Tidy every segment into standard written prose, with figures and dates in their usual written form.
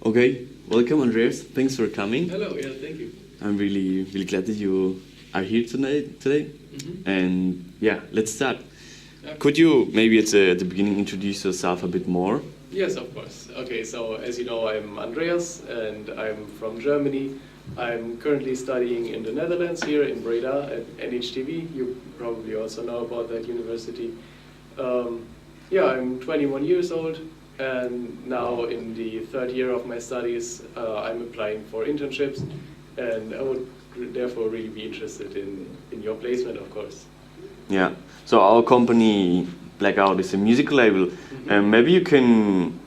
Okay, welcome Andreas. Thanks for coming. Hello, yeah, thank you. I'm really glad that you are here today. And yeah, let's start. Yeah. Could you maybe at the beginning introduce yourself a bit more? Yes, of course. Okay, so as you know, I'm Andreas and I'm from Germany. I'm currently studying in the Netherlands here in Breda at NHTV. You probably also know about that university. Yeah, I'm 21 years old and now in the third year of my studies I'm applying for internships and I would therefore really be interested in your placement, of course. Yeah. So our company Blackout is a music label, and maybe you can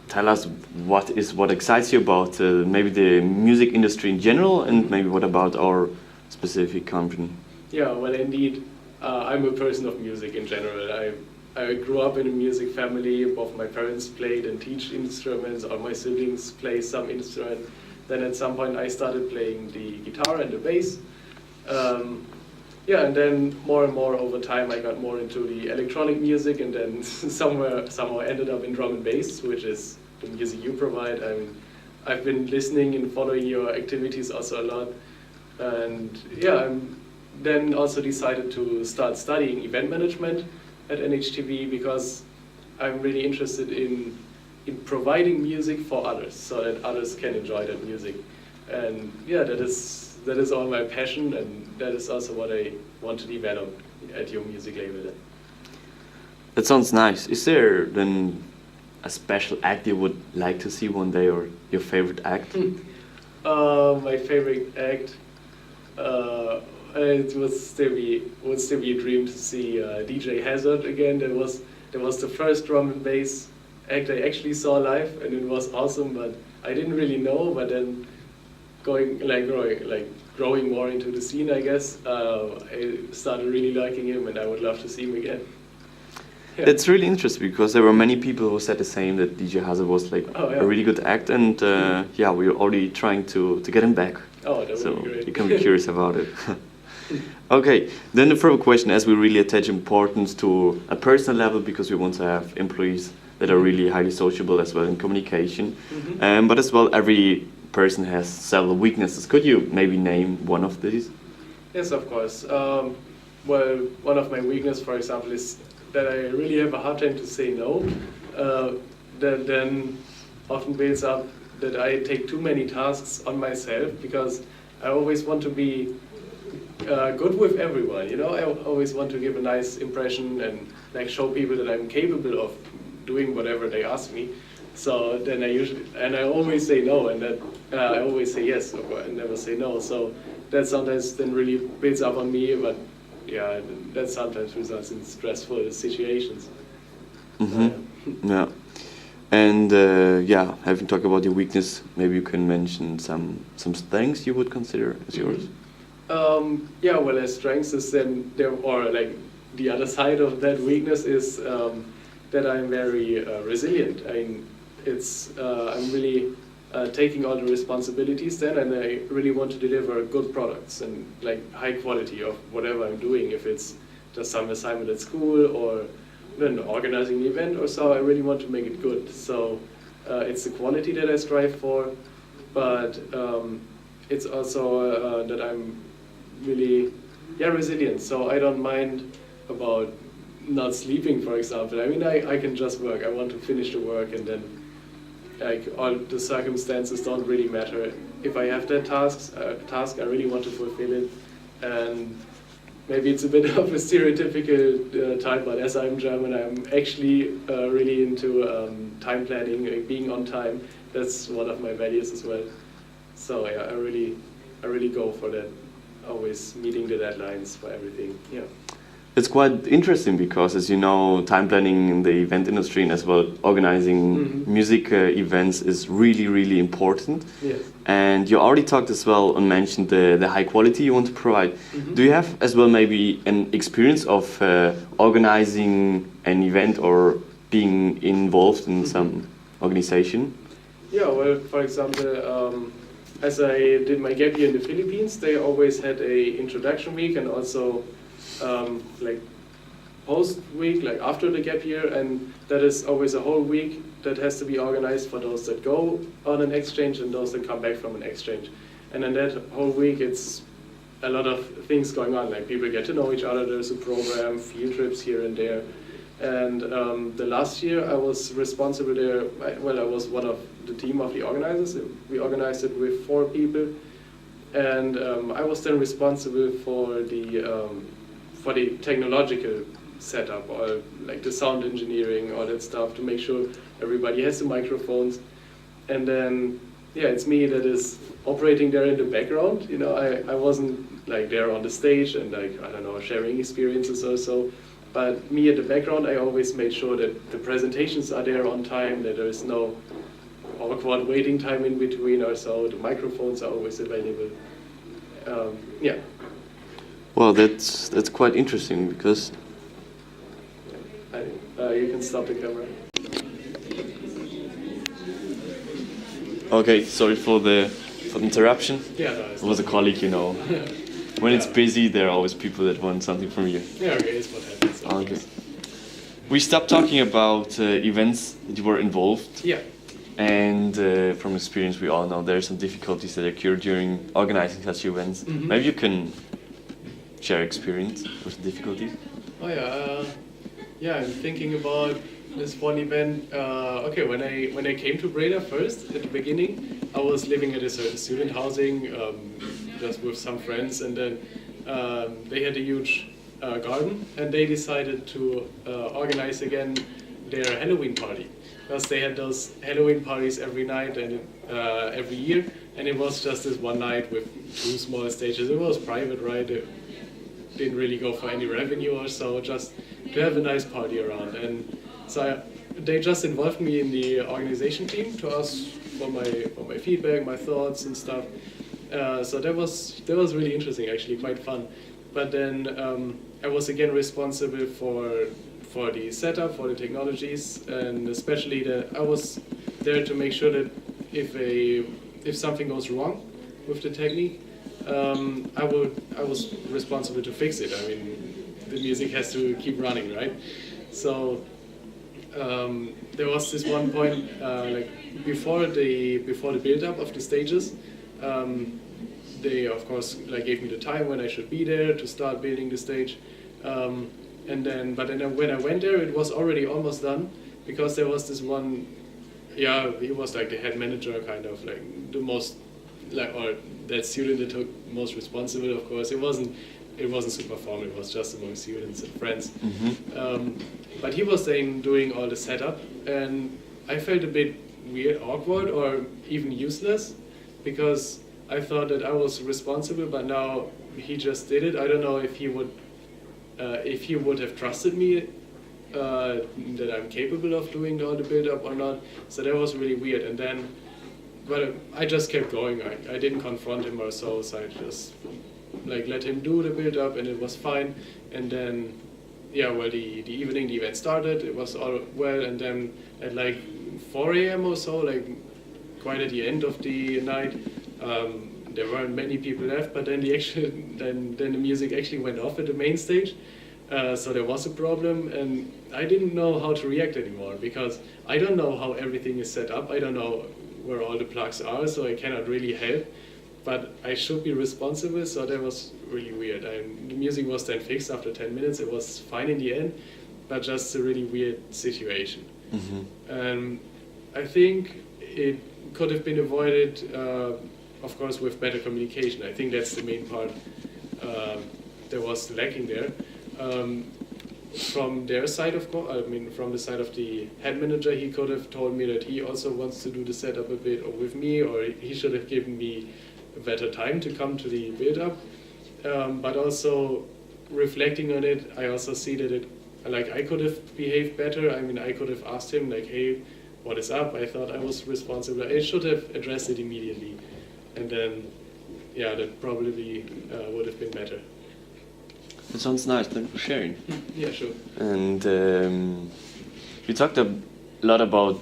tell us what excites you about maybe the music industry in general, and maybe what about our specific company. Yeah, well, indeed, I'm a person of music in general. I grew up in a music family. Both my parents played and teach instruments, or my siblings play some instrument. Then at some point I started playing the guitar and the bass. Yeah, and then more and more over time I got more into the electronic music, and then somehow ended up in drum and bass, which is the music you provide. I mean, I've been listening and following your activities also a lot, and yeah, then also decided to start studying event management at NHTV because I'm really interested in providing music for others so that others can enjoy that music. And yeah, that is all my passion, and that is also what I want to develop at your music label. That sounds nice. Is there then a special act you would like to see one day, or your favorite act? My favorite act, it would still be a dream to see DJ Hazard again. That was the first drum and bass act I actually saw live, and it was awesome. But I didn't really know. But then growing more into the scene, I guess I started really liking him, and I would love to see him again. Yeah. That's really interesting because there were many people who said the same, that DJ Hazard was like a really good act, and yeah, we're already trying to get him back. Oh, that So would be great. you can be curious about it. Okay, then the further question, as we really attach importance to a personal level because we want to have employees that are really highly sociable as well in communication, but as well every person has several weaknesses. Could you maybe name one of these? Yes, of course. Well, one of my weaknesses, for example, is that I really have a hard time to say no. That then often builds up that I take too many tasks on myself because I always want to be good with everyone. You know, I always want to give a nice impression and like show people that I'm capable of doing whatever they ask me. So then I always say no, and that I always say yes, and never say no. So that sometimes then really builds up on me, but yeah, that sometimes results in stressful situations. Yeah. And yeah, having talked about your weakness, maybe you can mention some strengths you would consider as yours. Yeah, well, as strengths is then there, or like the other side of that weakness is that I'm very resilient. I'm really taking all the responsibilities then, and I really want to deliver good products and like high quality of whatever I'm doing. If it's just some assignment at school or then organizing an event or so, I really want to make it good. So it's the quality that I strive for, but it's also that I'm really resilient. So I don't mind about not sleeping, for example. I mean, I can just work. I want to finish the work, and then like all the circumstances don't really matter. If I have that task, I really want to fulfill it. And maybe it's a bit of a stereotypical type, but as I'm German, I'm actually really into time planning, being on time. That's one of my values as well. So yeah, I really go for that. Always meeting the deadlines for everything. Yeah. It's quite interesting because, as you know, time planning in the event industry and as well organizing music events is really important. Yes. And you already talked as well and mentioned the high quality you want to provide. Do you have as well maybe an experience of organizing an event or being involved in some organization? Yeah, well, for example, as I did my gap year in the Philippines, they always had a introduction week and also like post week, like after the gap year, and that is always a whole week that has to be organized for those that go on an exchange and those that come back from an exchange. And in that whole week, it's a lot of things going on, like people get to know each other, there's a program, field trips here and there. And the last year I was responsible there, I was one of the team of the organizers. We organized it with 4 people. And I was then responsible for the technological setup, or like the sound engineering, all that stuff, to make sure everybody has the microphones. And then, yeah, it's me that is operating there in the background. You know, I wasn't like there on the stage and like, I don't know, sharing experiences or so. But me at the background, I always made sure that the presentations are there on time, that there is no awkward waiting time in between or so. The microphones are always available. Yeah. Well, that's quite interesting because You can stop the camera. okay, sorry for the interruption. Yeah, no, It was a colleague, you know. When it's busy, there are always people that want something from you. Yeah, okay, it's what happens. Okay. We stopped talking about events that you were involved. Yeah. And from experience, we all know there are some difficulties that occur during organizing such events. Mhm. Maybe you can share experience with the difficulties. Oh yeah. Yeah, I'm thinking about this one event. Okay, when I came to Breda first at the beginning, I was living at a certain student housing, just with some friends, and then they had a huge garden, and they decided to organize again their Halloween party, because they had those Halloween parties every night and every year, and it was just this one night with 2 small stages. It was private, right? It didn't really go for any revenue or so, just to have a nice party around. And so they just involved me in the organization team to ask for my feedback, my thoughts and stuff. So that was really interesting, actually, quite fun. But then I was again responsible for the setup, for the technologies, and especially that I was there to make sure that if something goes wrong with the technique, I was responsible to fix it. I mean, the music has to keep running, right? So there was this one point, like before the build-up of the stages, they of course like gave me the time when I should be there to start building the stage. But then when I went there, it was already almost done, because there was this one, yeah, he was like the head manager, kind of like the most, like, or that student that took most responsible, of course. It wasn't super formal, it was just among students and friends. Mm-hmm. But he was then doing all the setup, and I felt a bit weird, awkward, or even useless, because I thought that I was responsible, but now he just did it. I don't know if he would have trusted me that I'm capable of doing all the build-up or not. So that was really weird. And then, but I just kept going. I didn't confront him or so I just like let him do the build-up, and it was fine. And then, yeah, well, the event started. It was all well, and then at like 4 a.m. or so, like quite at the end of the night, there weren't many people left, but then the music actually went off at the main stage. So there was a problem, and I didn't know how to react anymore, because I don't know how everything is set up. I don't know where all the plugs are, so I cannot really help. But I should be responsible, so that was really weird. The music was then fixed after 10 minutes. It was fine in the end, but just a really weird situation. Mm-hmm. I think it could have been avoided, of course, with better communication. I think that's the main part that was lacking there. From their side, of course, I mean, from the side of the head manager, he could have told me that he also wants to do the setup a bit with me, or he should have given me a better time to come to the build-up. But also, reflecting on it, I also see that I could have behaved better. I mean, I could have asked him, like, hey, what is up? I thought I was responsible. I should have addressed it immediately. And then, yeah, that probably would have been better. It sounds nice. Thank you for sharing. Yeah, sure. And you talked a lot about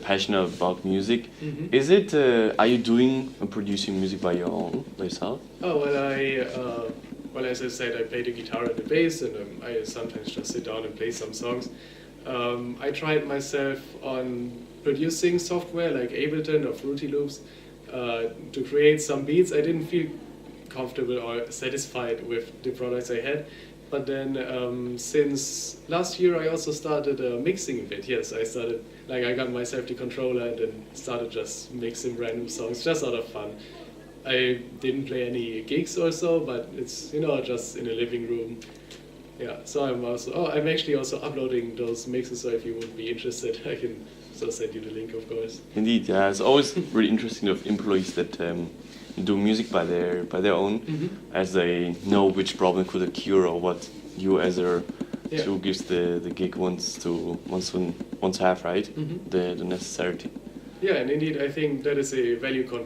passion about music. Mm-hmm. Is it? Are you doing and producing music by yourself? Oh well, well, as I said, I play the guitar and the bass, and I sometimes just sit down and play some songs. I tried myself on producing software like Ableton or Fruity Loops to create some beats. I didn't feel comfortable or satisfied with the products I had. But then since last year, I also started mixing a bit. Yes, I started, like, I got myself the controller and then started just mixing random songs, just out of fun. I didn't play any gigs or so, but it's, you know, just in a living room. Yeah, so I'm actually also uploading those mixes, so if you would be interested, I can so send you the link, of course. Indeed, yeah, it's always really interesting of employees that do music by their own, as they know which problem could occur or what you as a who gives the gig wants to have, right? The necessity. Yeah, and indeed, I think that is a valuable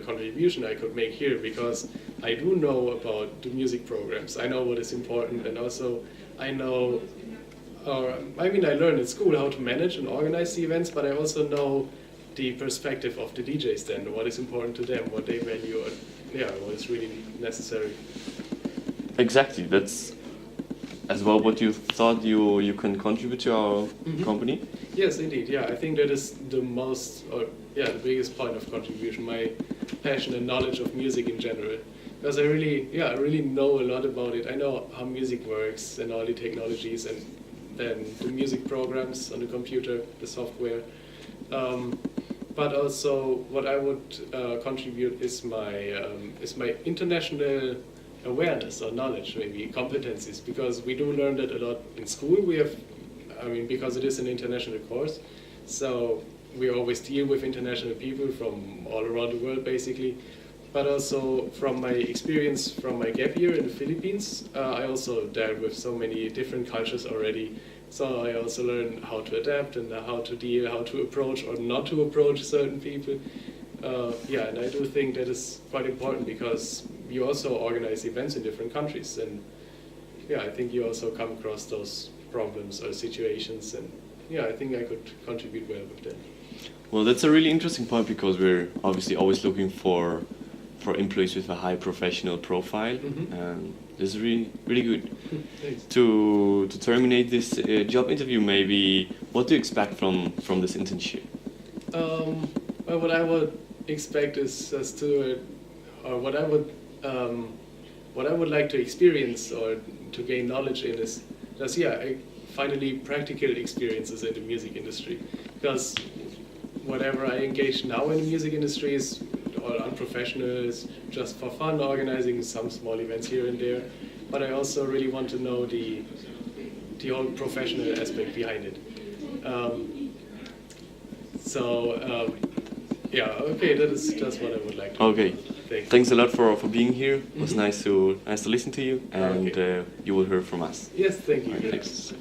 contribution I could make here, because I do know about the music programs. I know what is important, and also I know, I learned at school how to manage and organize the events, but I also know the perspective of the DJs then, what is important to them, what they value, and what is really necessary. Exactly, that's as well what you thought you can contribute to our company? Yes, indeed. Yeah, I think that is the the biggest point of contribution, my passion and knowledge of music in general. Because I really know a lot about it. I know how music works and all the technologies, and then the music programs on the computer, the software. But also, what I would contribute is my international awareness or knowledge, maybe competencies, because we do learn that a lot in school. Because it is an international course, so we always deal with international people from all around the world, basically. But also from my experience from my gap year in the Philippines, I also dealt with so many different cultures already. So I also learned how to adapt and how to deal, how to approach or not to approach certain people. And I do think that is quite important, because you also organize events in different countries, and I think you also come across those problems or situations, and I think I could contribute well with that. Well, that's a really interesting point, because we're obviously always looking for employees with a high professional profile, and this is really good. Thanks. To terminate this job interview, maybe what do you expect from this internship? Well, what I would expect is what I would like to experience or to gain knowledge in is just finally practical experiences in the music industry, because whatever I engage now in the music industry is all unprofessional, is just for fun, organizing some small events here and there, but I also really want to know the whole professional aspect behind it. That is just what I would like to Okay. Thanks a lot for being here. It was nice to listen to you, and Okay. you will hear from us. Yes, thank you. All right, thanks.